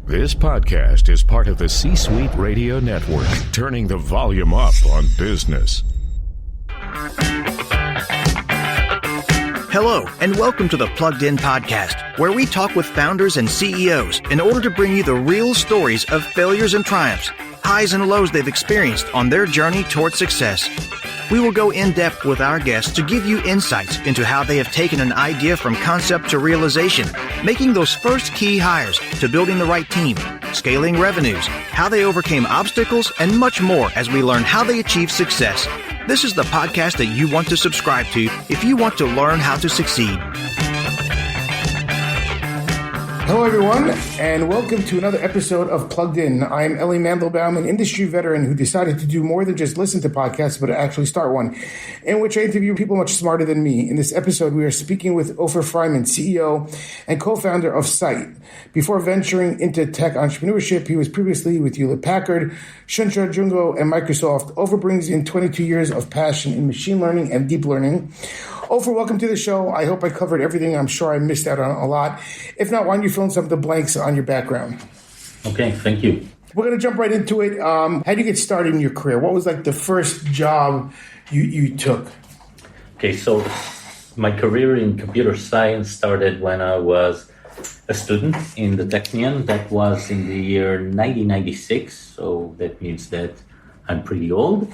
This podcast is part of the C-Suite Radio Network, turning the volume up on business. Hello, and welcome to the Plugged In Podcast, where we talk with founders and CEOs in order to bring you the real stories of failures and triumphs, highs and lows they've experienced on their journey toward success. We will go in depth with our guests to give you insights into how they have taken an idea from concept to realization, making those first key hires to building the right team, scaling revenues, how they overcame obstacles, and much more as we learn how they achieve success. This is the podcast that you want to subscribe to if you want to learn how to succeed. Hello, everyone, and welcome to another episode of Plugged In. I'm Ellie Mandelbaum, an industry veteran who decided to do more than just listen to podcasts, but to actually start one, in which I interview people much smarter than me. In this episode, we are speaking with Ofer Fryman, CEO and co-founder of Syte. Before venturing into tech entrepreneurship, he was previously with Hewlett-Packard, Jungo, and Microsoft. Ofer brings in 22 years of passion in machine learning and deep learning. Ofer, welcome to the show. I hope I covered everything. I'm sure I missed out on a lot. If not, why don't you fill in some of the blanks on your background? Okay, thank you. We're going to jump right into it. How did you get started in your career? What was like the first job you took? Okay, so my career in computer science started when I was a student in the Technion. That was in the year 1996, so that means that I'm pretty old.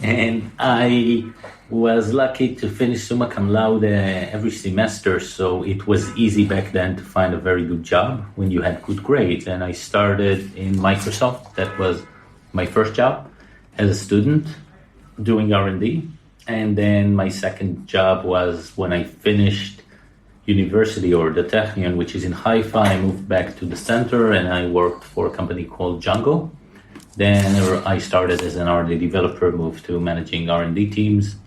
And I was lucky to finish summa cum laude every semester, so it was easy back then to find a very good job when you had good grades. And I started in Microsoft. That was my first job as a student doing R&D. And then my second job was when I finished university, or the Technion, which is in Haifa. I moved back to the center and I worked for a company called Jungo. Then I started as an R&D developer, moved to managing R&D teams.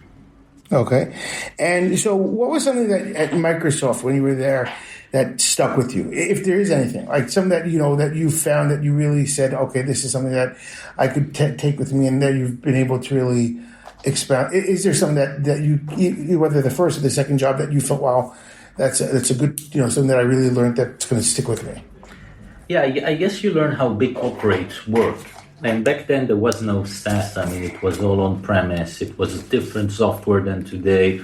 Okay. And so what was something that at Microsoft when you were there that stuck with you, if there is anything, like something that, that you found that you really said, okay, this is something that I could take with me, and that you've been able to really expound? Is there something that you, whether the first or the second job, that you felt, wow, that's a good, something that I really learned that's going to stick with me? Yeah, I guess you learn how big corporates work. And back then there was no SaaS. I mean, it was all on-premise. It was a different software than today.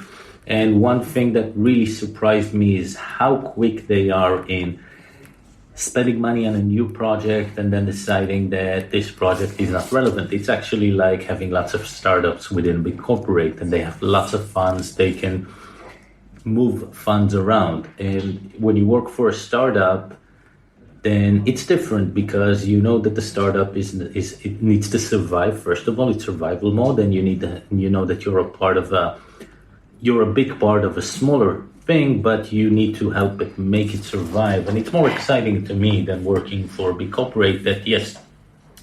And one thing that really surprised me is how quick they are in spending money on a new project and then deciding that this project is not relevant. It's actually like having lots of startups within a big corporate, and they have lots of funds. They can move funds around. And when you work for a startup, then it's different, because you know that the startup it needs to survive. First of all, it's survival mode, and you know that you're a big part of a smaller thing, but you need to help it make it survive. And it's more exciting to me than working for a big corporate that, yes,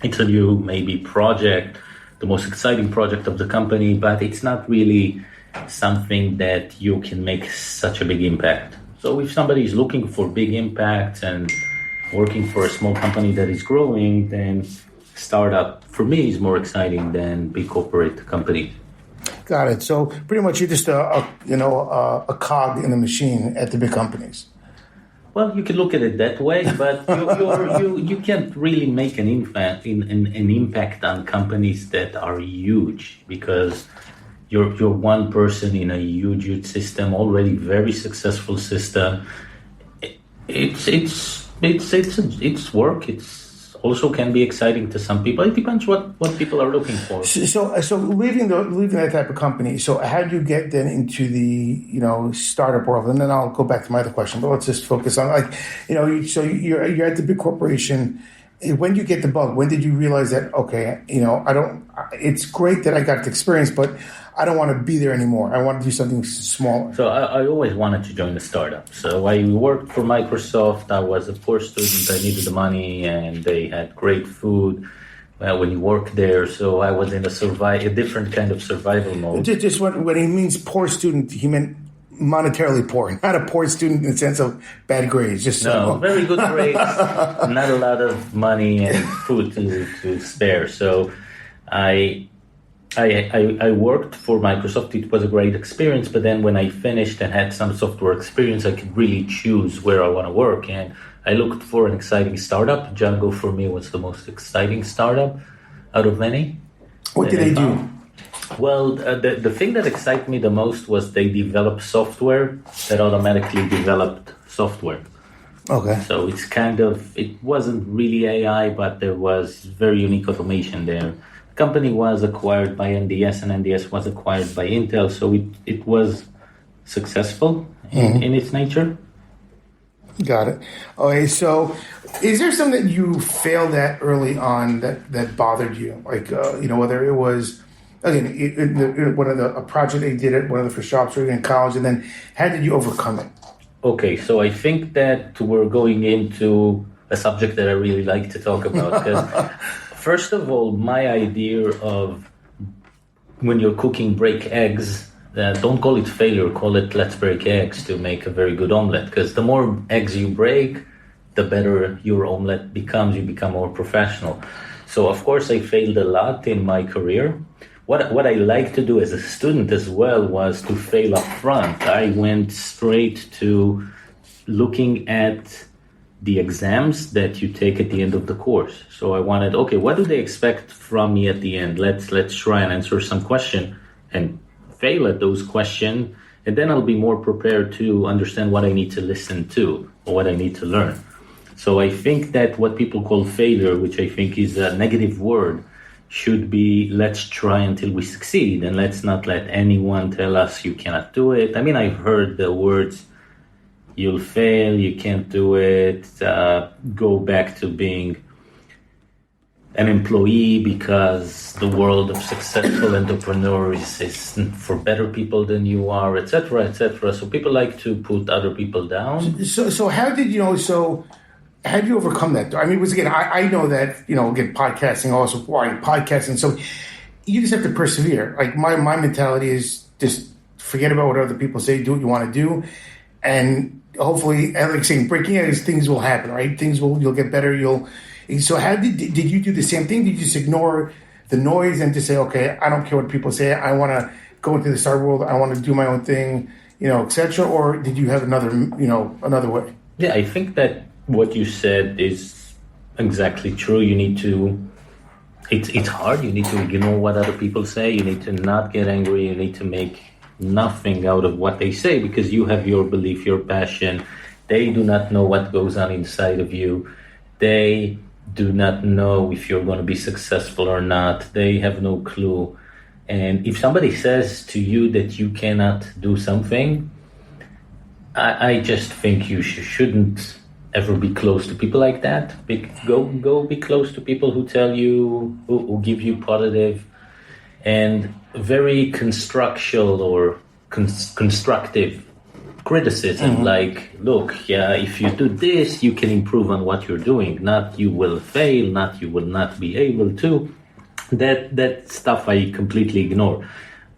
it's a new maybe project, the most exciting project of the company, but it's not really something that you can make such a big impact. So if somebody is looking for big impact and working for a small company that is growing, then startup for me is more exciting than big corporate company. Got it. So pretty much you're just a cog in the machine at the big companies. Well, you can look at it that way, but you can't really make an impact on companies that are huge, because you're one person in a huge system, already very successful system. It's work. It's also can be exciting to some people. It depends what people are looking for. So leaving that type of company. So how do you get then into the startup world? And then I'll go back to my other question. But let's just focus on So you're at the big corporation. When did you get the bug? When did you realize that it's great that I got the experience, but I don't want to be there anymore. I want to do something smaller. So I always wanted to join a startup. So I worked for Microsoft. I was a poor student. I needed the money, and they had great food when you work there. So I was in a different kind of survival mode. Just when he means poor student, he meant monetarily poor, not a poor student in the sense of bad grades. Very good grades, not a lot of money and food to spare. So I worked for Microsoft. It was a great experience, but then when I finished and had some software experience, I could really choose where I want to work. And I looked for an exciting startup. Jungo for me was the most exciting startup out of many. What did they do? Well, the thing that excited me the most was they developed software that automatically developed software. Okay. So it's it wasn't really AI, but there was very unique automation there. The company was acquired by NDS, and NDS was acquired by Intel, so it was successful in its nature. Got it. Okay, so is there something that you failed at early on that bothered you? Like, whether it was, again, a project they did at one of the first jobs or in college, and then how did you overcome it? Okay, so I think that we're going into a subject that I really like to talk about. Because first of all, my idea of when you're cooking, break eggs, don't call it failure, call it let's break eggs to make a very good omelet. Because the more eggs you break, the better your omelet becomes. You become more professional. So of course I failed a lot in my career. What I like to do as a student as well was to fail up front. I went straight to looking at the exams that you take at the end of the course. So I wanted, okay, what do they expect from me at the end? Let's try and answer some question and fail at those questions, and then I'll be more prepared to understand what I need to listen to or what I need to learn. So I think that what people call failure, which I think is a negative word, should be let's try until we succeed, and let's not let anyone tell us you cannot do it. I mean, I've heard the words, you'll fail, you can't do it, go back to being an employee because the world of successful entrepreneurs is for better people than you are, etc., etc. So people like to put other people down. So how did how do you overcome that? I mean, because again, I know that, again, podcasting also, podcasting. So you just have to persevere. Like my mentality is just forget about what other people say, do what you want to do. And hopefully, like saying, breaking eggs, things will happen, right? You'll get better. So how did you do the same thing? Did you just ignore the noise and just say, okay, I don't care what people say. I want to go into the startup world. I want to do my own thing, etc. Or did you have another way? Yeah, I think that what you said is exactly true. You need to, it's hard. You need to ignore what other people say. You need to not get angry. You need to make nothing out of what they say because you have your belief, your passion. They do not know what goes on inside of you. They do not know if you're going to be successful or not. They have no clue. And if somebody says to you that you cannot do something, I just think you shouldn't ever be close to people like that. Go be close to people who tell you, who give you positive and very constructual or constructive criticism. Like, look, yeah, if you do this, you can improve on what you're doing. Not you will fail, not you will not be able to. That stuff I completely ignore.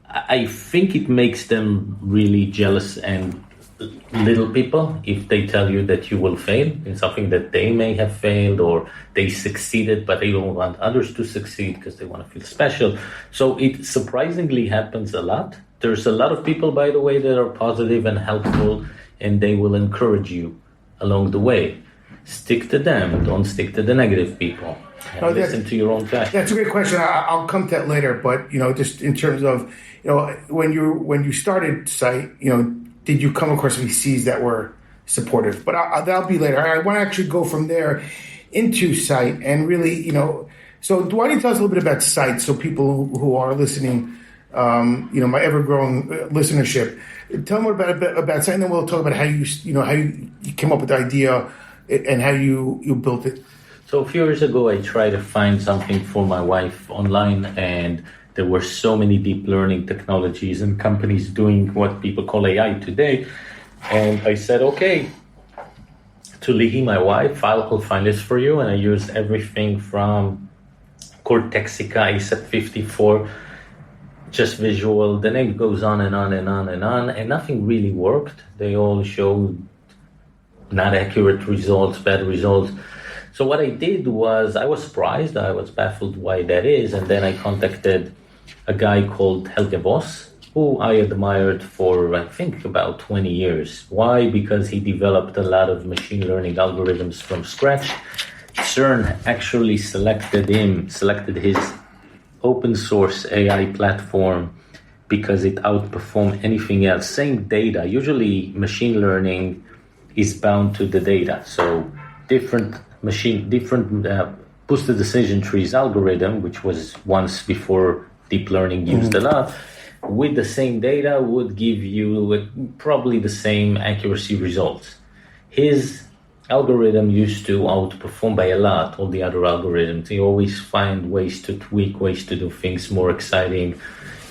I think it makes them really jealous and little people if they tell you that you will fail in something that they may have failed or they succeeded, but they don't want others to succeed because they want to feel special. So it surprisingly happens a lot. There's a lot of people, by the way, that are positive and helpful, and they will encourage you along the way. Stick to them. Don't stick to the negative people. Listen to your own passion. That's a great question. I'll come to that later. But just in terms of when you started Syte, did you come across VCs that were supportive? But that'll be later. I want to actually go from there into Syte and really, So why don't you tell us a little bit about Syte so people who are listening, my ever-growing listenership, tell them about Syte, and then we'll talk about how you came up with the idea and how you built it. So a few years ago, I tried to find something for my wife online, and there were so many deep learning technologies and companies doing what people call AI today. And I said, okay, to Lihi, my wife, I'll find this for you. And I used everything from Cortexica, ASAP54, just visual. The name goes on and on and on and on, and nothing really worked. They all showed not accurate results, bad results. So what I did was, I was surprised, I was baffled why that is, and then I contacted a guy called Helge Voss, who I admired for, I think, about 20 years. Why? Because he developed a lot of machine learning algorithms from scratch. CERN actually selected his open source AI platform because it outperformed anything else. Same data. Usually machine learning is bound to the data. So different boosted decision trees algorithm, which was once before deep learning used a lot, with the same data would give you probably the same accuracy results. His algorithm used to outperform by a lot all the other algorithms. He always find ways to tweak, ways to do things more exciting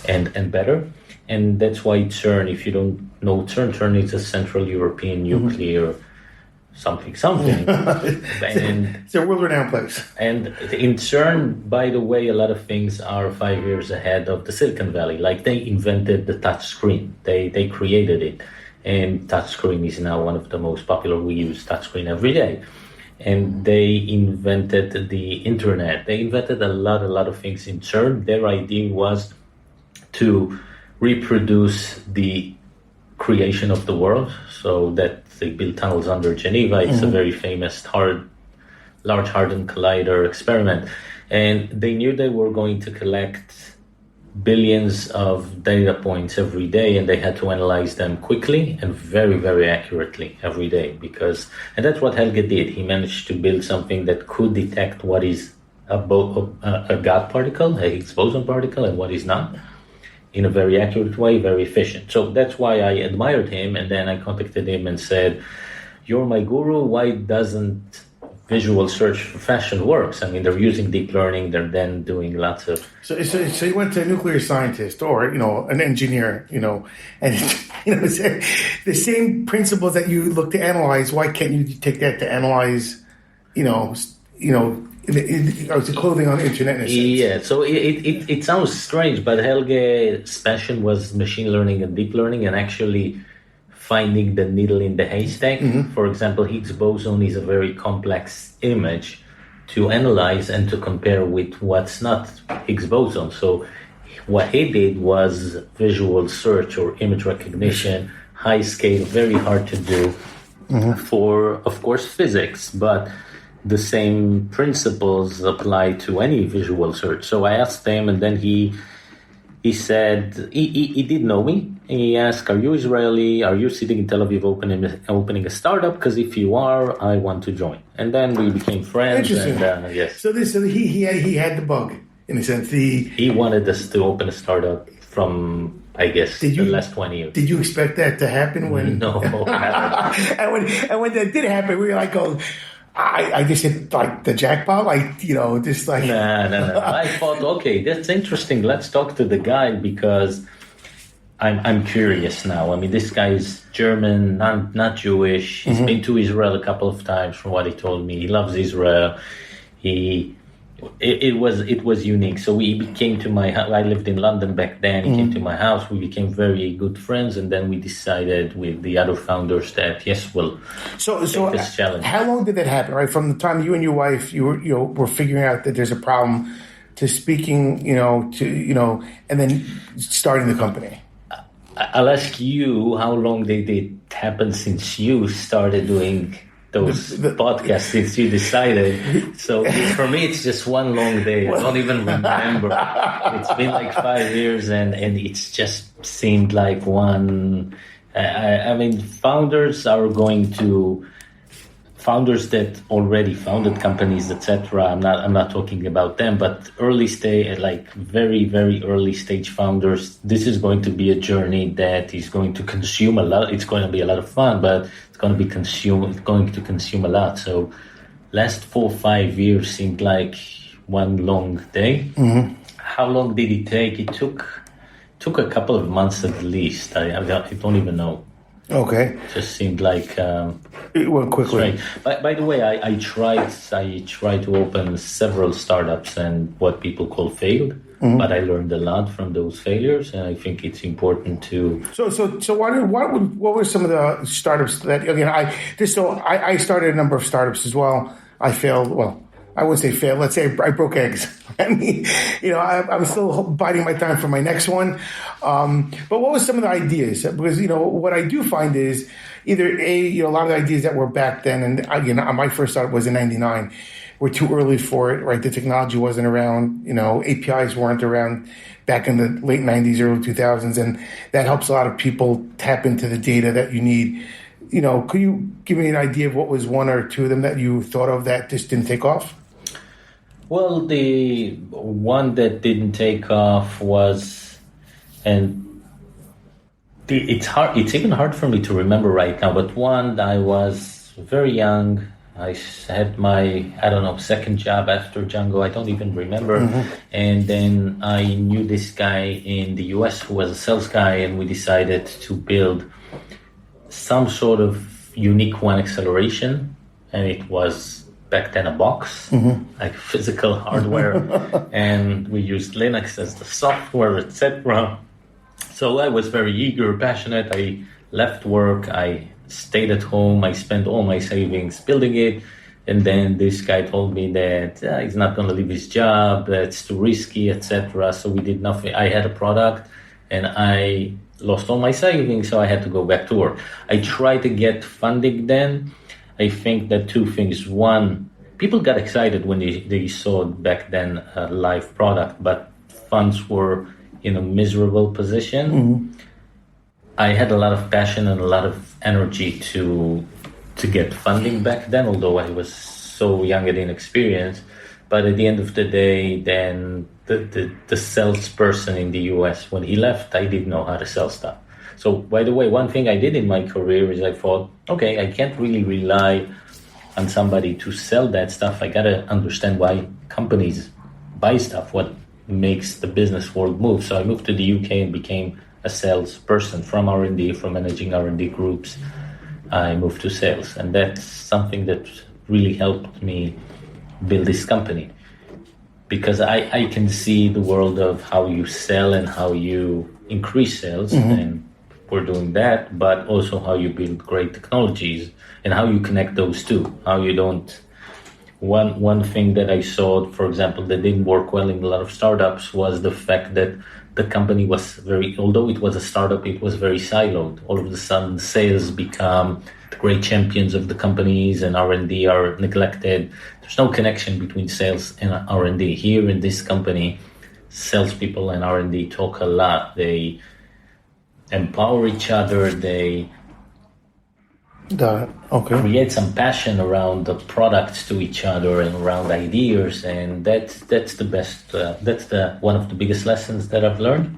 and better. And that's why CERN, if you don't know CERN is a Central European nuclear something. And it's a world-renowned place. And in CERN, by the way, a lot of things are 5 years ahead of the Silicon Valley. Like they invented the touch screen. They created it. And touchscreen is now one of the most popular. We use touchscreen every day. And they invented the internet. They invented a lot of things in CERN. Their idea was to reproduce the creation of the world, so that they built tunnels under Geneva. It's a very famous Large Hadron Collider experiment. And they knew they were going to collect billions of data points every day, and they had to analyze them quickly and very, very accurately every day. And that's what Helge did. He managed to build something that could detect what is a God particle, a Higgs boson particle, and what is not, in a very accurate way, very efficient. So that's why I admired him, and then I contacted him and said, "You're my guru. Why doesn't visual search for fashion works?" I mean, they're using deep learning. They're then doing lots of... So you went to a nuclear scientist or, an engineer, and, it's the same principles that you look to analyze. Why can't you take that to analyze, the clothing on the internet? In a sense? Yeah, so it sounds strange, but Helge's passion was machine learning and deep learning, and actually finding the needle in the haystack. For example, Higgs boson is a very complex image to analyze and to compare with what's not Higgs boson. So what he did was visual search or image recognition, high scale, very hard to do for, of course, physics, but the same principles apply to any visual search. So I asked him, and then he said, he did know me. He asked, "Are you Israeli? Are you sitting in Tel Aviv opening a startup? Because if you are, I want to join." And then we became friends. Interesting. And, yes. So he had the bug, in a sense. He wanted us to open a startup from, I guess, the last 20 years. Did you expect that to happen? No. and when that did happen, we were like, I just hit like the jackpot, just like... No. I thought, okay, that's interesting. Let's talk to the guy, because I'm curious now. I mean, this guy is German, not Jewish. He's been to Israel a couple of times, from what he told me. He loves Israel. It was unique. So he came to my house. I lived in London back then. He came to my house. We became very good friends, and then we decided with the other founders that yes, we'll take this challenge. How long did that happen? Right, from the time you and your wife were figuring out that there's a problem, to speaking, and then starting the company. I'll ask you how long did it happen since you started doing those podcasts, since you decided. So for me, it's just one long day. I don't even remember. It's been like 5 years, and it's just seemed like one. I mean, founders that already founded companies, etc. I'm not talking about them, but early stage, like very, very early stage founders. This is going to be a journey that is going to consume a lot. It's going to be a lot of fun, but it's going to consume a lot. So last 4 or 5 years seemed like one long day. How long did it take? It took a couple of months at least. I don't even know. Okay. It just seemed like it went quickly. By the way, I tried to open several startups, and what people call failed. But I learned a lot from those failures, and I think it's important to. So what were some of the startups that, again, I started a number of startups as well. I failed. Well, I wouldn't say failed. Let's say I broke eggs. I mean, I'm still biding my time for my next one. But what was some of the ideas? Because, what I do find is either a lot of the ideas that were back then, and again, my first start was in 99, were too early for it, right? The technology wasn't around, APIs weren't around back in the late 90s, early 2000s, and that helps a lot of people tap into the data that you need. Could you give me an idea of what was one or two of them that you thought of that just didn't take off? Well, the one that didn't take off was, it's hard. It's even hard for me to remember right now. But one, I was very young. I had my, second job after Jungo. I don't even remember. Mm-hmm. And then I knew this guy in the US who was a sales guy, and we decided to build some sort of unique one acceleration. And it was back then a box, like physical hardware. And we used Linux as the software, etc. So I was very eager, passionate. I left work. I stayed at home. I spent all my savings building it. And then this guy told me that he's not going to leave his job. That's too risky, etc. So we did nothing. I had a product and I lost all my savings. So I had to go back to work. I tried to get funding then. I think that two things. One, people got excited when they saw back then a live product, but funds were in a miserable position. Mm-hmm. I had a lot of passion and a lot of energy to get funding back then, although I was so young and inexperienced. But at the end of the day, then the salesperson in the US, when he left, I didn't know how to sell stuff. So, by the way, one thing I did in my career is I thought, okay, I can't really rely on somebody to sell that stuff. I got to understand why companies buy stuff, what makes the business world move. So I moved to the UK and became a salesperson from R&D, from managing R&D groups. I moved to sales. And that's something that really helped me build this company. Because I can see the world of how you sell and how you increase sales. Mm-hmm. And we're doing that, but also how you build great technologies and how you connect those two. How you don't. One thing that I saw, for example, that didn't work well in a lot of startups was the fact that the company was although it was a startup, it was very siloed. All of a sudden, sales become the great champions of the companies and R&D are neglected. There's no connection between sales and R&D. Here in this company, salespeople and R&D talk a lot. They empower each other. They create some passion around the products to each other and around ideas, and that's the best. That's one of the biggest lessons that I've learned.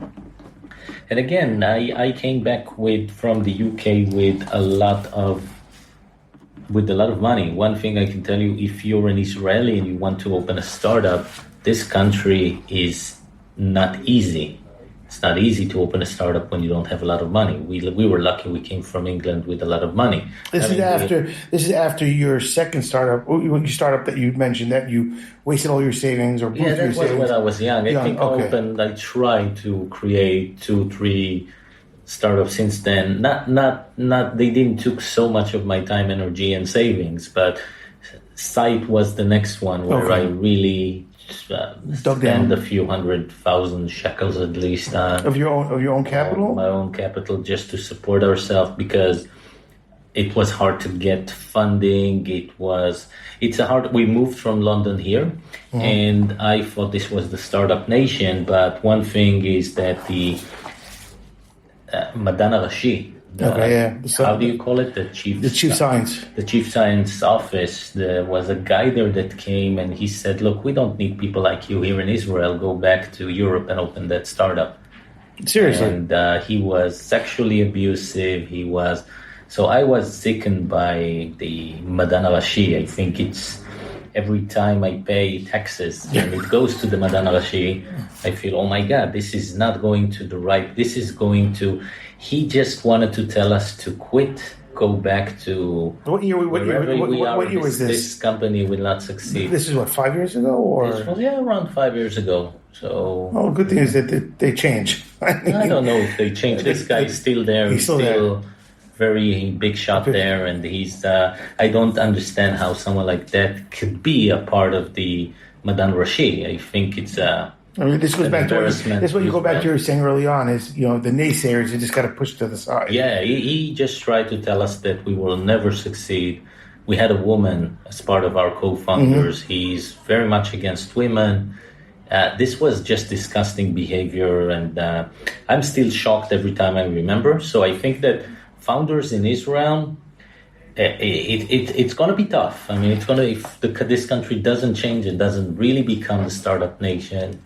And again, I came back from the UK with a lot of money. One thing I can tell you: if you're an Israeli and you want to open a startup, this country is not easy. It's not easy to open a startup when you don't have a lot of money. We were lucky we came from England with a lot of money. This is after your second startup, your startup that you mentioned that you wasted all your savings or yeah, that was when I was young. I tried to create 2-3 startups since then. Not they didn't took so much of my time, energy, and savings, but Syte was the next one where I really spend a few 100,000 shekels at least of your own capital. My own capital, just to support ourselves, because it was hard to get funding. We moved from London here, and I thought this was the startup nation. But one thing is that the Madan Rashi, how do you call it? The chief science. The chief science office. There was a guy there that came and he said, "Look, we don't need people like you here in Israel. Go back to Europe and open that startup." Seriously. And he was sexually abusive. So I was sickened by the Madan Rashi. I think it's every time I pay taxes and it goes to the Madan Rashi, I feel, oh my God, this is not going to the right. This is going to. He just wanted to tell us to quit, go back to what year was this? This company will not succeed. This is 5 years ago, or around 5 years ago. So, good thing is that they change. I don't know if they changed. This guy is still there. He's still there. very big shot there, and he's. I don't understand how someone like that could be a part of the Madan Rashi. I think it's. This goes back to what you go back to you were saying early on is the naysayers you just got to push to the side. Yeah, he just tried to tell us that we will never succeed. We had a woman as part of our co-founders. Mm-hmm. He's very much against women. This was just disgusting behavior, and I'm still shocked every time I remember. So I think that founders in Israel, it's going to be tough. I mean, if this country doesn't change and doesn't really become a startup nation.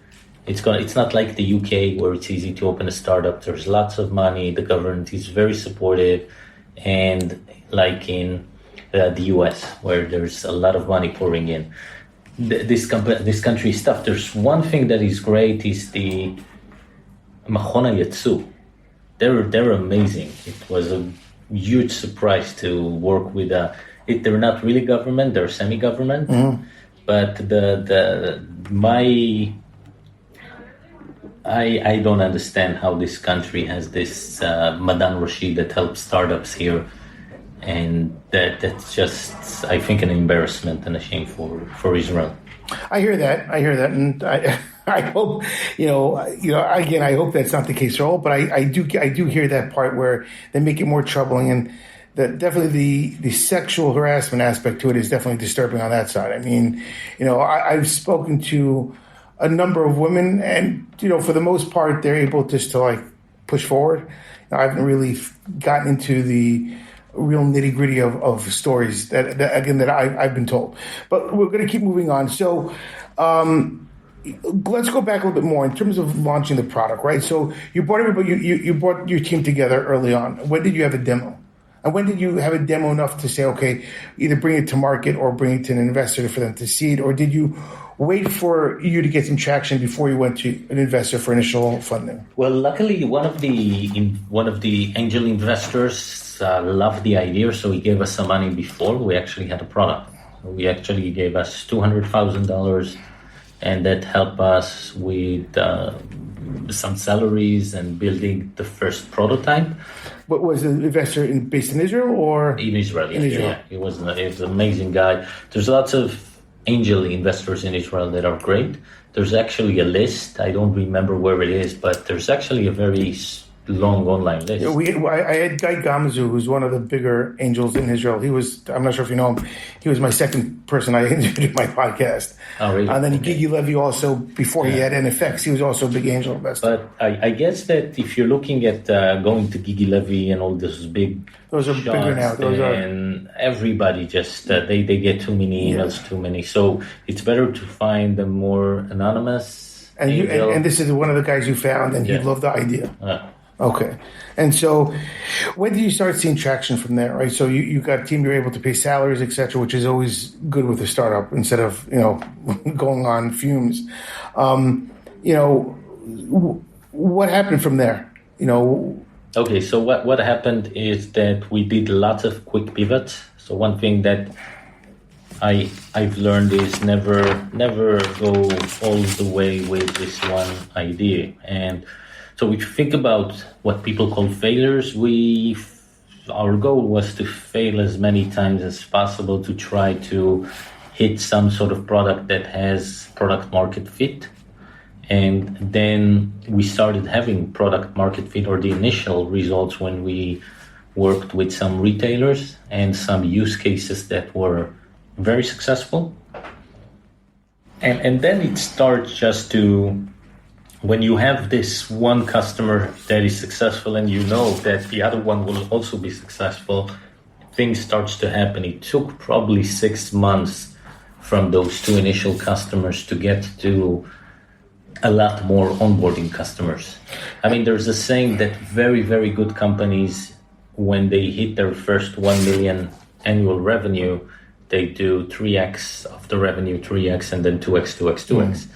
It's not like the UK where it's easy to open a startup. There's lots of money. The government is very supportive, and like in the US where there's a lot of money pouring in. This country is tough. There's one thing that is great is the Machon HaYetzu. They're amazing. It was a huge surprise to work with. They're not really government. They're semi-government, but I don't understand how this country has this Madan Rashi that helps startups here, and that's just, I think, an embarrassment and a shame for Israel. I hear that, and I hope again, I hope that's not the case at all. But I do hear that part where they make it more troubling, and that definitely the sexual harassment aspect to it is definitely disturbing on that side. I mean, I've spoken to a number of women, and for the most part, they're able just to push forward. I haven't really gotten into the real nitty gritty of stories that I've been told. But we're going to keep moving on. So let's go back a little bit more in terms of launching the product, right? So you brought everybody, you brought your team together early on. When did you have a demo? And when did you have a demo enough to say, okay, either bring it to market or bring it to an investor for them to see it, or did you wait for you to get some traction before you went to an investor for initial funding? Well, luckily, one of the angel investors loved the idea, so he gave us some money before we actually had a product. We actually gave us $200,000, and that helped us with some salaries and building the first prototype. What was the investor based in Israel or in Israel? In Israel, yeah. He was an amazing guy. There's lots of angel investors in Israel that are great. There's actually a list. I don't remember where it is, but there's actually a very long online list. I had Guy Gamzu, who's one of the bigger angels in Israel. I'm not sure if you know him, he was my second person I interviewed in my podcast. Oh, really? And then Gigi Levy also, before he had NFX, he was also a big angel investor. But I guess that if you're looking at going to Gigi Levy and all those big those are shots, bigger now. And everybody just, they get too many emails, too many. So it's better to find a more anonymous angel. And this is one of the guys you found, and he loved the idea. Okay. And so when did you start seeing traction from there, right? So you got a team, you're able to pay salaries, et cetera, which is always good with a startup instead of, going on fumes. What happened from there? Okay, so what happened is that we did lots of quick pivots. So one thing that I've learned is never go all the way with this one idea. And so if you think about what people call failures, our goal was to fail as many times as possible to try to hit some sort of product that has product market fit. And then we started having product market fit, or the initial results, when we worked with some retailers and some use cases that were very successful. And then it starts just to, when you have this one customer that is successful and you know that the other one will also be successful, things starts to happen. It took probably 6 months from those two initial customers to get to a lot more onboarding customers. I mean, there's a saying that very, very good companies, when they hit their first 1 million annual revenue, they do 3x of the revenue, 3x, and then 2x, 2x, 2x.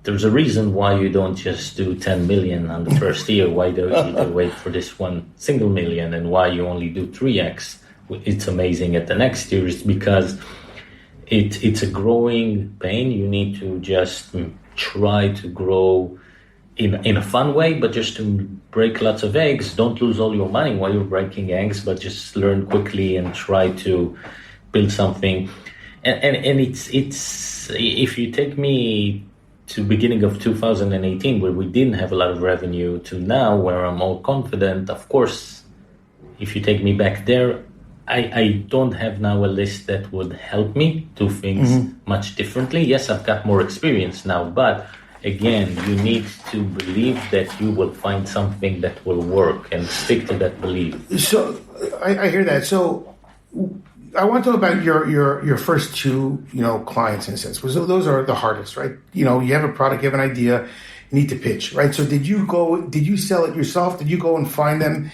There's a reason why you don't just do 10 million on the first year. Why do you wait for this one single million, and why you only do 3x? It's amazing at the next year is because it's a growing pain. You need to just try to grow in a fun way, but just to break lots of eggs. Don't lose all your money while you're breaking eggs, but just learn quickly and try to build something. And it's if you take me to beginning of 2018, where we didn't have a lot of revenue, to now where I'm more confident. Of course, if you take me back there, I don't have now a list that would help me do things much differently. Yes, I've got more experience now, but again, you need to believe that you will find something that will work and stick to that belief. So I hear that. So I want to talk about your first two, clients in a sense, because those are the hardest, right? You have a product, you have an idea, you need to pitch, right? So did you sell it yourself? Did you go and find them?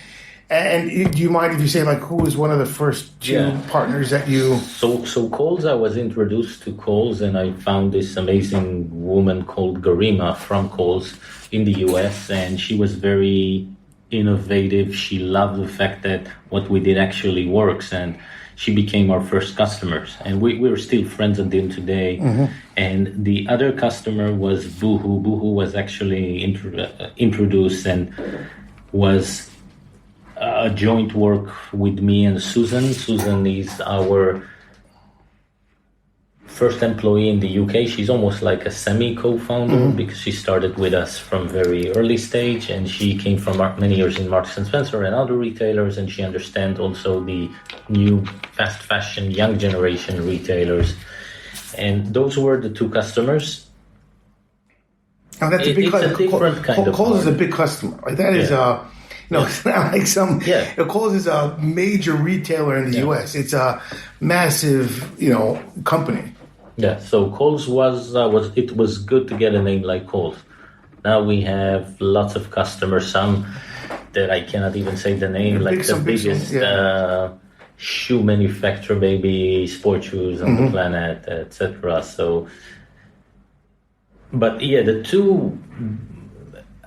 And do you mind if you say, like, who was one of the first two partners that you... So Kohl's, I was introduced to Kohl's, and I found this amazing woman called Garima from Kohl's in the US, and she was very innovative. She loved the fact that what we did actually works, and she became our first customers. And we're still friends until today. And the other customer was Boohoo. Boohoo was actually introduced and was... a joint work with me and Susan. Susan is our first employee in the UK. She's almost like a semi-co-founder because she started with us from very early stage, and she came from many years in Marks & Spencer and other retailers, and she understands also the new fast fashion, young generation retailers. And those were the two customers. Oh, that's a big customer. It's a different kind of Kohl's is a big customer. Like that is it's not like some. Kohl's is a major retailer in the U.S. It's a massive, company. Yeah. So Kohl's was good to get a name like Kohl's. Now we have lots of customers. Some that I cannot even say the name, like the biggest shoe manufacturer, maybe sport shoes on the planet, etc. So, but the two.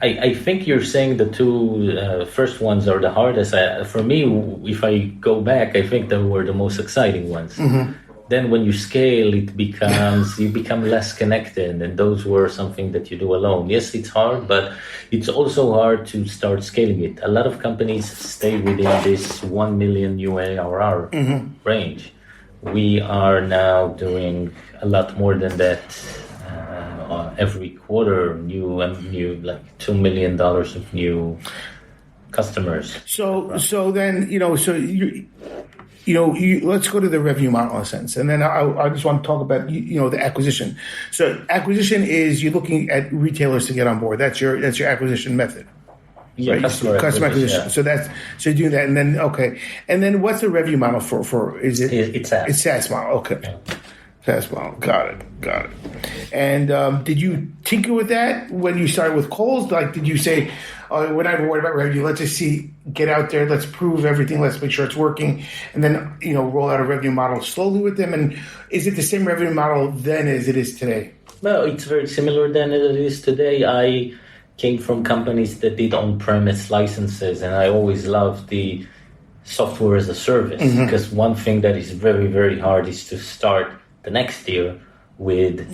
I think you're saying the two first ones are the hardest. For me, if I go back, I think they were the most exciting ones. Then when you scale, you become less connected, and those were something that you do alone. Yes, it's hard, but it's also hard to start scaling it. A lot of companies stay within this 1 million UA ARR range. We are now doing a lot more than that. Every quarter, new like $2 million of new customers. So then let's go to the revenue model in a sense, and then I just want to talk about the acquisition. So acquisition is you're looking at retailers to get on board. That's your acquisition method. Yeah, right? Customer acquisition. Yeah. So you do that, and then what's the revenue model for? Is it? It's SaaS. It's SaaS model. Okay. Yeah. SaaS model. Got it. And did you tinker with that when you started with Kohl's? Like, did you say, "Oh, we're not worried about revenue. Let's just get out there. Let's prove everything. Let's make sure it's working, and then roll out a revenue model slowly with them." And is it the same revenue model then as it is today? Well, it's very similar than it is today. I came from companies that did on-premise licenses, and I always loved the software as a service because one thing that is very, very hard is to start the next year with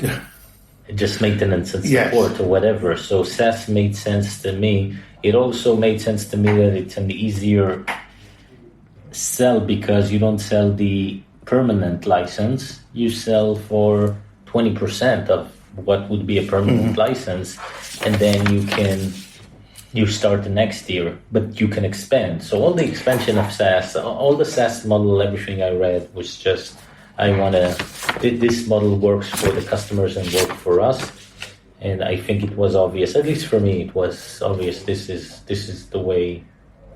just maintenance and support or whatever. So SaaS made sense to me. It also made sense to me that it's an easier sell because you don't sell the permanent license. You sell for 20% of what would be a permanent license, and then you start the next year, but you can expand. So all the expansion of SaaS, all the SaaS model, everything I read was just, this model works for the customers and work for us. And I think it was obvious, at least for me, it was obvious this is the way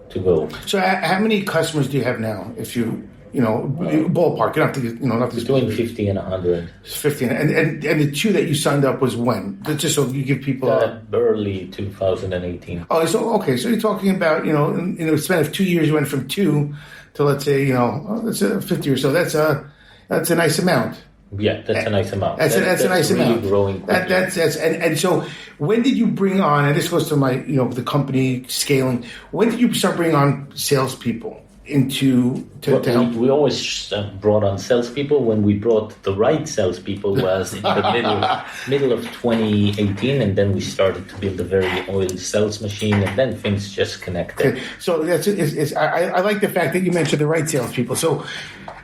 to go. So how many customers do you have now? If you ballpark, you don't have to, not between 50 and 100. 50 and the two that you signed up was when? Just so you give people early 2018. Oh, so okay, so you're talking about in the span of 2 years, you went from 2 to let's say that's 50 or so. That's a nice amount. Yeah, that's a nice amount. That's a nice really amount. Growing. And so when did you bring on? And this goes to my the company scaling. When did you start bringing on salespeople to help? We always brought on salespeople. When we brought the right salespeople was in the middle of 2018, and then we started to build a very oiled sales machine, and then things just connected. Okay. So I like the fact that you mentioned the right salespeople. So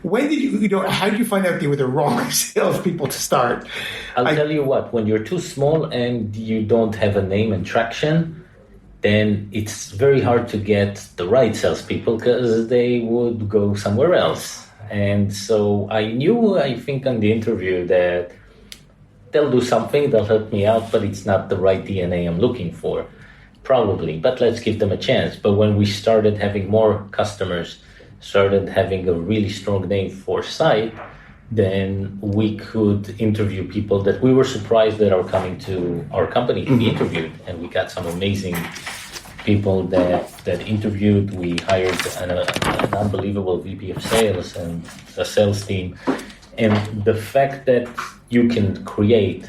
when did how did you find out they were the wrong salespeople to start? I'll tell you what, when you're too small and you don't have a name and traction, then it's very hard to get the right salespeople because they would go somewhere else. And so I knew, I think on the interview, that they'll do something, they'll help me out, but it's not the right DNA I'm looking for, probably. But let's give them a chance. But when we started having more customers, started having a really strong name for Syte, then we could interview people that we were surprised that are coming to our company to be interviewed. And we got some amazing people that interviewed. We hired an unbelievable VP of sales and a sales team. And the fact that you can create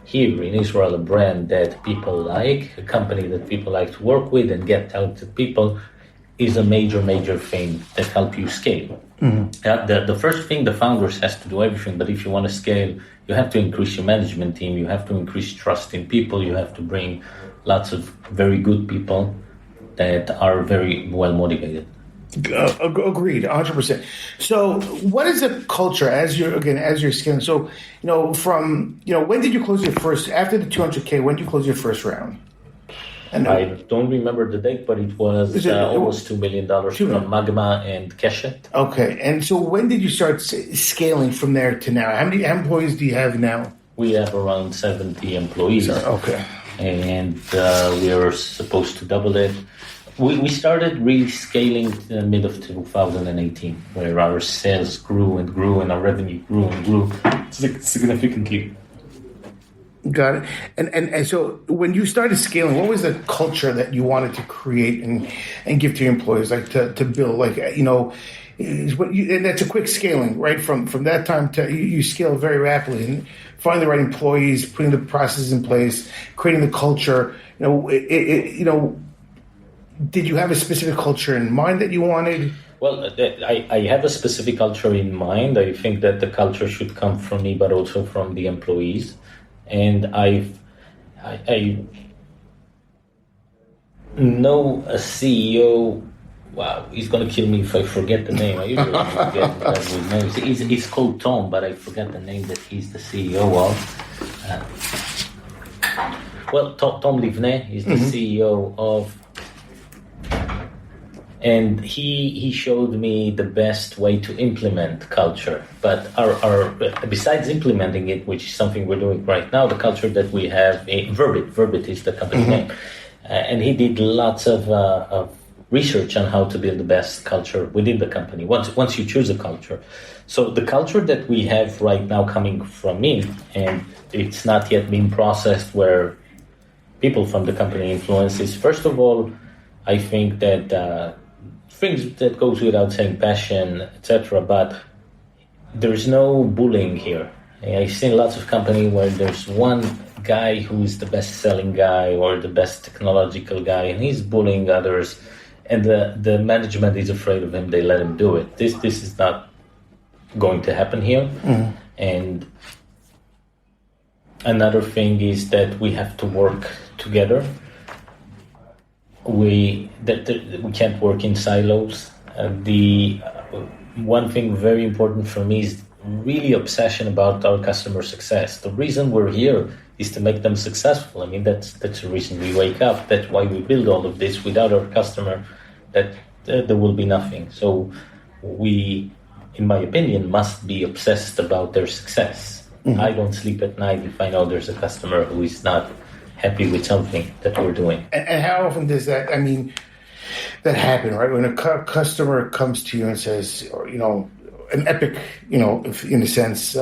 here in Israel a brand that people like, a company that people like to work with and get talented people, is a major thing that help you scale. The first thing, the founders has to do everything, but if you want to scale, you have to increase your management team, you have to increase trust in people, you have to bring lots of very good people that are very well motivated. Agreed, 100%. So what is the culture as you're scaling? So, when did you close your first, after the 200K, when did you close your first round? I don't remember the date, but it was almost $2 million from Magma and Keshet. Okay, and so when did you start scaling from there to now? How many employees do you have now? We have around 70 employees. Okay. And we are supposed to double it. We started really scaling in the mid of 2018, where our sales grew and grew and our revenue grew and grew significantly. Got it. And so when you started scaling, what was the culture that you wanted to create and give to your employees, like to build, and that's a quick scaling, right? From that time to you scale very rapidly and finding the right employees, putting the processes in place, creating the culture. Did you have a specific culture in mind that you wanted? Well, I have a specific culture in mind. I think that the culture should come from me, but also from the employees. And I know a CEO. Wow, he's going to kill me if I forget the name. I usually forget his name. He's called Tom, but I forget the name that he's the CEO of. Tom Livne is the CEO of. And he showed me the best way to implement culture. But our besides implementing it, which is something we're doing right now, the culture that we have, Verbit is the company name. And he did lots of research on how to build the best culture within the company, once you choose a culture. So the culture that we have right now coming from me, and it's not yet been processed where people from the company influence is, first of all, I think that things that goes without saying, passion, etc. But there's no bullying here. I've seen lots of companies where there's one guy who is the best-selling guy or the best technological guy, and he's bullying others, and the management is afraid of him. They let him do it. This is not going to happen here. And another thing is that we have to work together. We can't work in silos. The one thing very important for me is really obsession about our customer success. The reason we're here is to make them successful. I mean, that's the reason we wake up. That's why we build all of this. Without our customer, there will be nothing. So we, in my opinion, must be obsessed about their success. I don't sleep at night if I know there's a customer who is not happy with something that we're doing. And how often does that, that happen, right? When a customer comes to you and says, or, an epic, in a sense,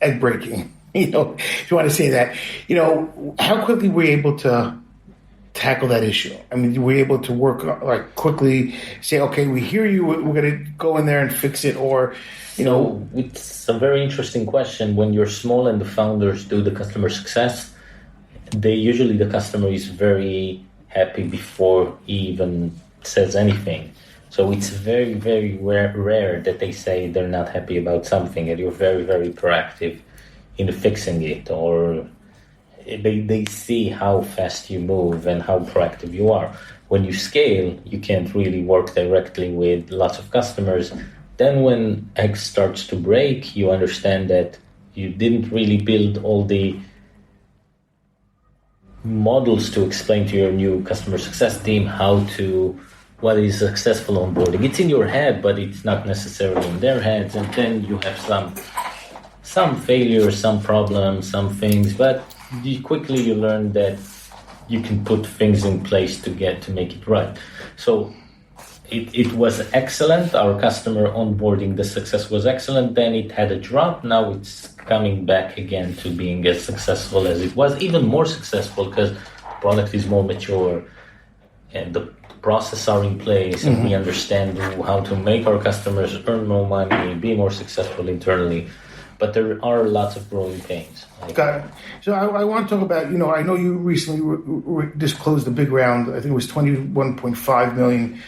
egg breaking, if you want to say that, how quickly were you able to tackle that issue? Were we able to work quickly, say, okay, we hear you, we're going to go in there and fix it, or, So it's a very interesting question. When you're small and the founders do the customer success, the customer is very happy before he even says anything. So it's very, very rare that they say they're not happy about something, and you're very, very proactive in fixing it, or they see how fast you move and how proactive you are. When you scale, you can't really work directly with lots of customers. Then when X starts to break, you understand that you didn't really build all the models to explain to your new customer success team what is successful onboarding. It's in your head, but it's not necessarily in their heads. And then you have some failures, some problems, some things, but quickly you learn that you can put things in place to make it right. So it was excellent. Our customer onboarding, the success was excellent. Then it had a drop. Now it's coming back again to being as successful as it was, even more successful because the product is more mature and the processes are in place, and we understand how to make our customers earn more money, be more successful internally. But there are lots of growing pains. Got it. So I want to talk about, I know you recently disclosed a big round. I think it was $21.5 million.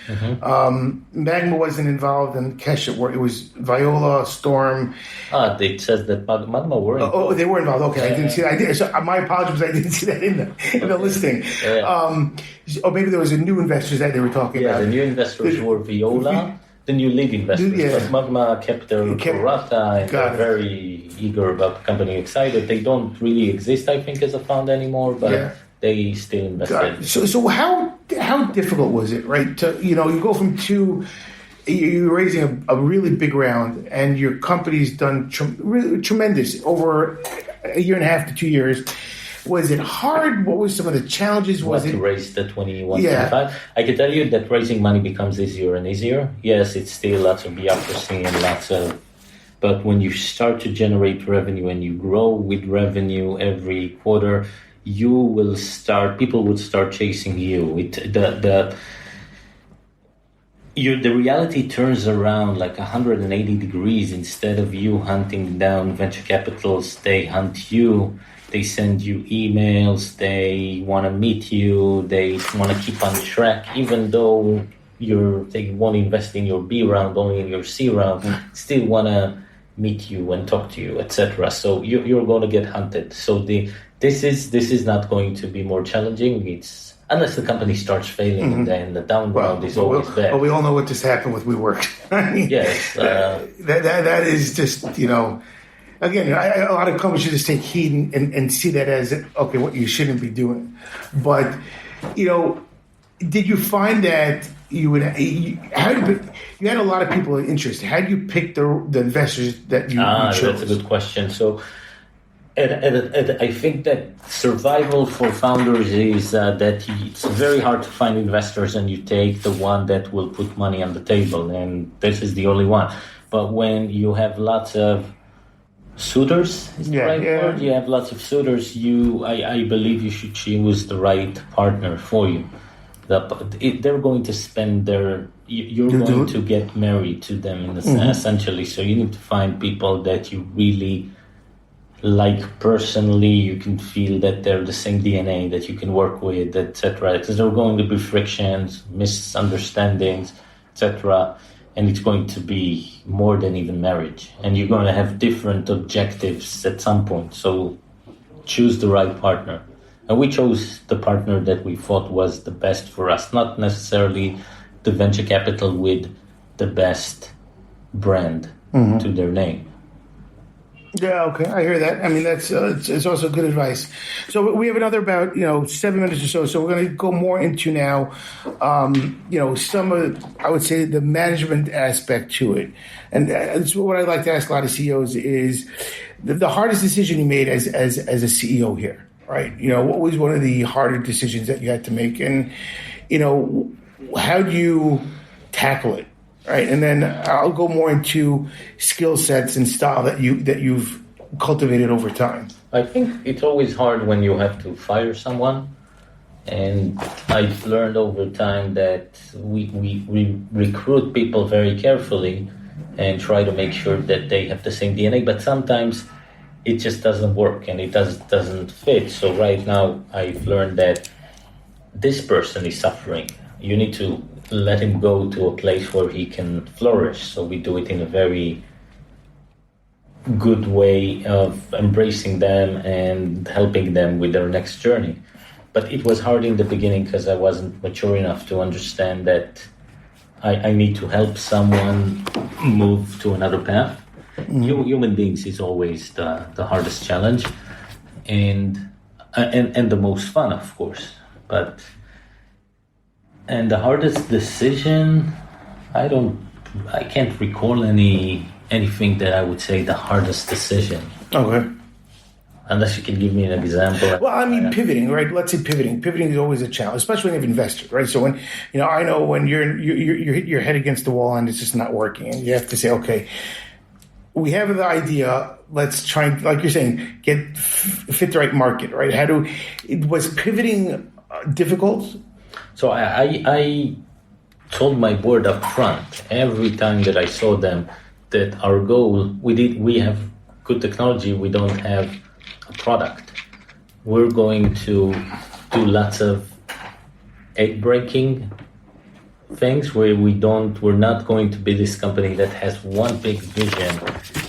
Magma wasn't involved, and Keshet were. It was Viola, Storm. It says that Magma were involved. Oh, they were involved. Okay, I didn't see that. I did. So my apologies, I didn't see that in the listing. Or maybe there was a new investors that they were talking about. Yeah, the new investors were Viola. The new lead investors, but Magma kept their prorata, and they're very eager about the company, excited. They don't really exist, I think, as a fund anymore, but they still invested. So how difficult was it, right? To you go from you're raising a really big round, and your company's done really tremendous over a year and a half to 2 years. Was it hard? What was some of the challenges? To raise the 21.5? I can tell you that raising money becomes easier and easier. Yes, it's still lots of bureaucracy and but when you start to generate revenue and you grow with revenue every quarter, people will start chasing you. The reality turns around like 180 degrees. Instead of you hunting down venture capitals, they hunt you. They send you emails, they want to meet you, they want to keep on track, even though they won't invest in your B round, only in your C round, still want to meet you and talk to you, etc. So you're going to get hunted. So this is not going to be more challenging. It's unless the company starts failing, and then the down round is always bad. Well, we all know what just happened with WeWork. Yes. That is just, again, a lot of companies should just take heed and see that as, okay, what you shouldn't be doing. But, did you find that you had a lot of people interested? How do you pick the investors that you chose? That's a good question. So I think that survival for founders is that it's very hard to find investors, and you take the one that will put money on the table, and this is the only one. But when you have lots of suitors, is the right word? You have lots of suitors. I believe you should choose the right partner for you. They're going to spend you're going to get married to them essentially. So you need to find people that you really like personally. You can feel that they're the same DNA, that you can work with, etc. Because there are going to be frictions, misunderstandings, etc. And it's going to be more than even marriage. And you're going to have different objectives at some point. So choose the right partner. And we chose the partner that we thought was the best for us, not necessarily the venture capital with the best brand to their name. Yeah, okay, I hear that. I mean, that's it's also good advice. So we have another about 7 minutes or so. So we're going to go more into now, some of, I would say, the management aspect to it. And that's what I'd like to ask a lot of CEOs is the hardest decision you made as a CEO here, right? What was one of the harder decisions that you had to make, and how do you tackle it? Right, and then I'll go more into skill sets and style that you've cultivated over time. I think it's always hard when you have to fire someone, and I've learned over time that we recruit people very carefully and try to make sure that they have the same DNA. But sometimes it just doesn't work and it doesn't fit. So right now I've learned that this person is suffering. You need to let him go to a place where he can flourish. So we do it in a very good way of embracing them and helping them with their next journey. But it was hard in the beginning because I wasn't mature enough to understand that I need to help someone move to another path. Human beings is always the hardest challenge and the most fun, of course. And the hardest decision, I can't recall anything that I would say the hardest decision. Okay. Unless you can give me an example. Well, I mean, pivoting, right? Let's say pivoting. Pivoting is always a challenge, especially when you have investors, right? So when, I know when you hit your head against the wall and it's just not working, and you have to say, okay, we have the idea. Let's try and, like you're saying, fit the right market, right? Was pivoting difficult? So I told my board up front every time that I saw them that our goal, we have good technology, we don't have a product. We're going to do lots of egg-breaking things where we're not going to be this company that has one big vision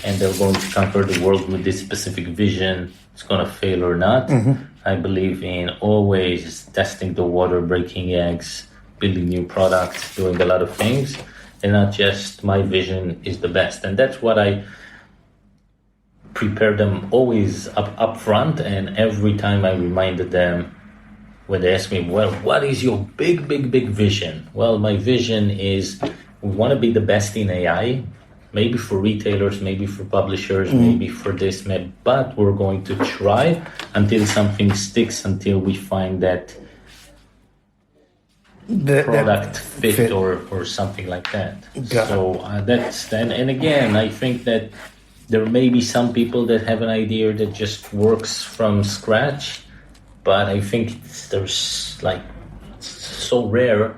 and they're going to conquer the world with this specific vision. It's going to fail or not. Mm-hmm. I believe in always testing the water, breaking eggs, building new products, doing a lot of things, and not just my vision is the best. And that's what I prepare them always up front, and every time I reminded them when they ask me, well, what is your big vision? Well, my vision is we want to be the best in AI, maybe for retailers, maybe for publishers, maybe for this, but we're going to try until something sticks, until we find that the product fit or something like that. So that's, and again, I think that there may be some people that have an idea that just works from scratch, but I think there's so rare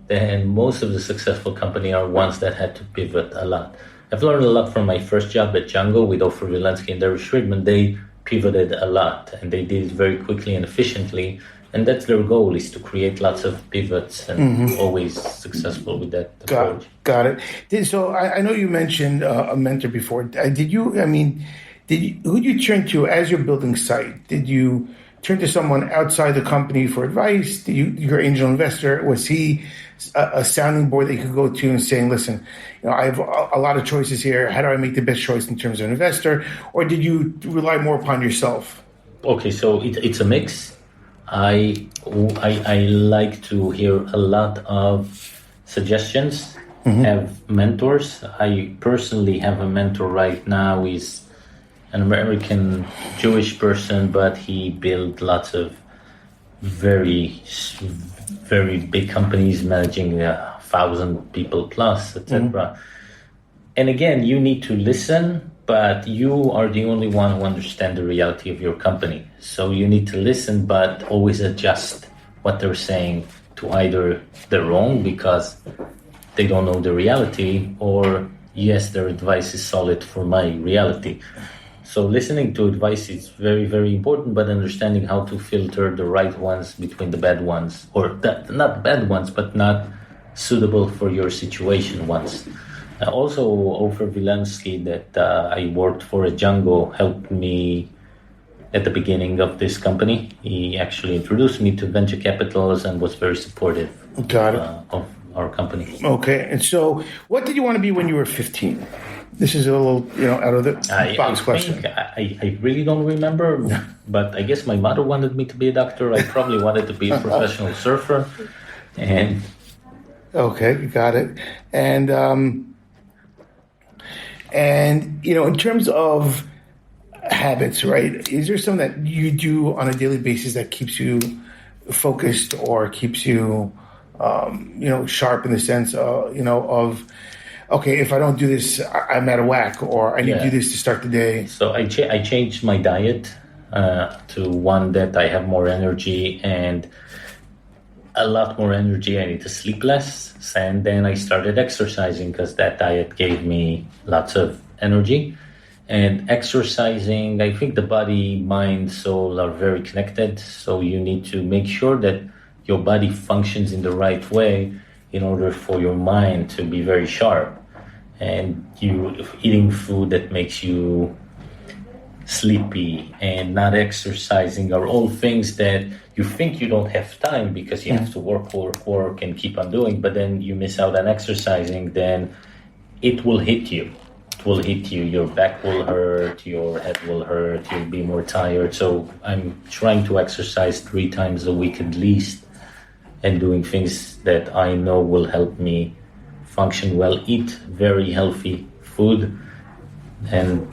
that most of the successful companies are ones that had to pivot a lot. I've learned a lot from my first job at Jungo with Ofer Fryman and Frymam. They pivoted a lot and they did it very quickly and efficiently. And that's their goal, is to create lots of pivots and always successful with that approach. Got it. So I know you mentioned a mentor before. Who did you turn to as you're building Syte? Did you turn to someone outside the company for advice? Your angel investor, was he a sounding board that you could go to and saying, listen, I have a lot of choices here. How do I make the best choice in terms of an investor? Or did you rely more upon yourself? Okay, so it's a mix. I like to hear a lot of suggestions, have mentors. I personally have a mentor right now. He's an American Jewish person, but he built lots of very, very big companies managing 1,000 people plus, etc. And again, you need to listen, but you are the only one who understands the reality of your company. So you need to listen, but always adjust what they're saying to either they're wrong because they don't know the reality, or yes, their advice is solid for my reality. So listening to advice is very, very important, but understanding how to filter the right ones between the bad ones, or not bad ones, but not suitable for your situation ones. Also, Ofer Fryman that I worked for at Jungo helped me at the beginning of this company. He actually introduced me to venture capitals and was very supportive of our company. Okay, and so what did you want to be when you were 15? This is a little, out of the box question. I really don't remember, but I guess my mother wanted me to be a doctor. I probably wanted to be a professional surfer. And okay, got it. And in terms of habits, right? Is there something that you do on a daily basis that keeps you focused or keeps you, sharp in the sense of, okay, if I don't do this, I'm out of whack, or I need to do this to start the day? So I changed my diet to one that I have more energy and a lot more energy. I need to sleep less. And then I started exercising because that diet gave me lots of energy. And exercising, I think the body, mind, soul are very connected. So you need to make sure that your body functions in the right way. in order for your mind to be very sharp. And you eating food that makes you sleepy and not exercising are all things that you think you don't have time because you have to work and keep on doing, but then you miss out on exercising, then it will hit you. It will hit you. Your back will hurt, your head will hurt, you'll be more tired. So I'm trying to exercise 3 times a week at least, and doing things that I know will help me function well, eat very healthy food, and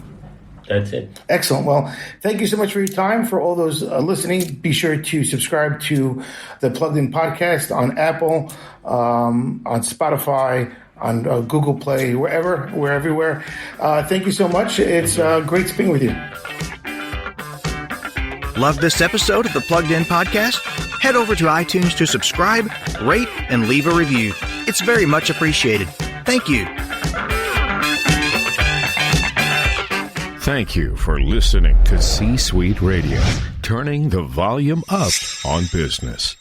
that's it. Excellent. Well, thank you so much for your time. For all those listening, be sure to subscribe to the Plugged In podcast on Apple, on Spotify, on Google Play, wherever. We're everywhere. Thank you so much. It's great speaking with you. Love this episode of the Plugged In podcast? Head over to iTunes to subscribe, rate, and leave a review. It's very much appreciated. Thank you. Thank you for listening to C-Suite Radio, turning the volume up on business.